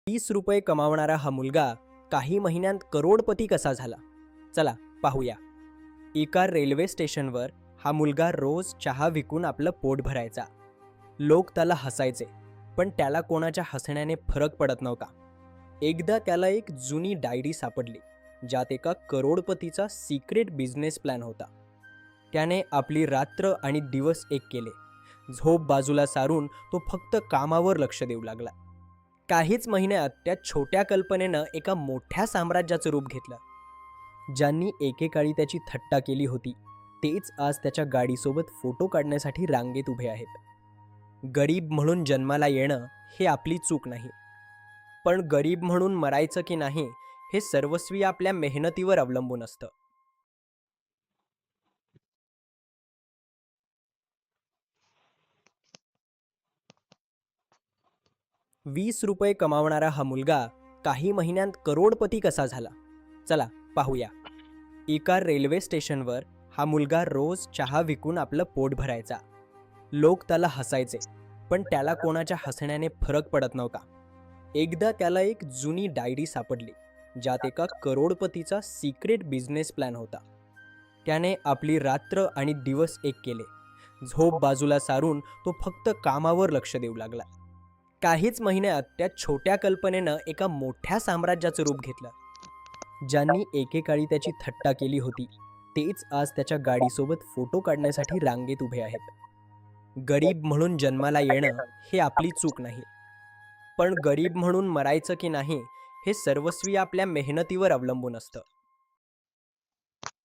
₹30 कमावणारा हा मुलगा काही महिन्यांत करोडपती कसा झाला? चला पाहूया. एका रेल्वे स्टेशनवर हा मुलगा रोज चहा विकून आपलं पोट भरायचा. लोक त्याला हसायचे, पण त्याला कोणाच्या हसण्याने फरक पडत नव्हता. एकदा त्याला एक जुनी डायरी सापडली, ज्यात एका करोडपतीचा सिक्रेट बिझनेस प्लॅन होता. त्याने आपली रात्र आणि दिवस एक केले. झोप बाजूला सारून तो फक्त कामावर लक्ष देऊ लागला. काहीच महिन्यात त्या छोट्या कल्पनेनं एका मोठ्या साम्राज्याचं रूप घेतलं. ज्यांनी एकेकाळी त्याची थट्टा केली होती, तेच आज त्याच्या गाडीसोबत फोटो काढण्यासाठी रांगेत उभे आहेत. गरीब म्हणून जन्माला येणं हे आपली चूक नाही, पण गरीब म्हणून मरायचं की नाही हे सर्वस्वी आपल्या मेहनतीवर अवलंबून असतं. ₹20 कमावणारा हा मुलगा काही महिन्यांत करोडपती कसा झाला? चला पाहूया. एका रेल्वे स्टेशनवर हा मुलगा रोज चहा विकून आपलं पोट भरायचा. लोक त्याला हसायचे, पण त्याला कोणाच्या हसण्याने फरक पडत नव्हता. एकदा त्याला एक जुनी डायरी सापडली, ज्यात एका करोडपतीचा सिक्रेट बिझनेस प्लॅन होता. त्याने आपली रात्र आणि दिवस एक केले. झोप बाजूला सारून तो फक्त कामावर लक्ष देऊ लागला. काहीच महिन्यात त्या छोट्या कल्पनेनं एका मोठ्या साम्राज्याचं रूप घेतलं. ज्यांनी एकेकाळी त्याची थट्टा केली होती, तेच आज त्याच्या गाडीसोबत फोटो काढण्यासाठी रांगेत उभे आहेत. गरीब म्हणून जन्माला येणं हे आपली चूक नाही, पण गरीब म्हणून मरायचं की नाही हे सर्वस्वी आपल्या मेहनतीवर अवलंबून असतं.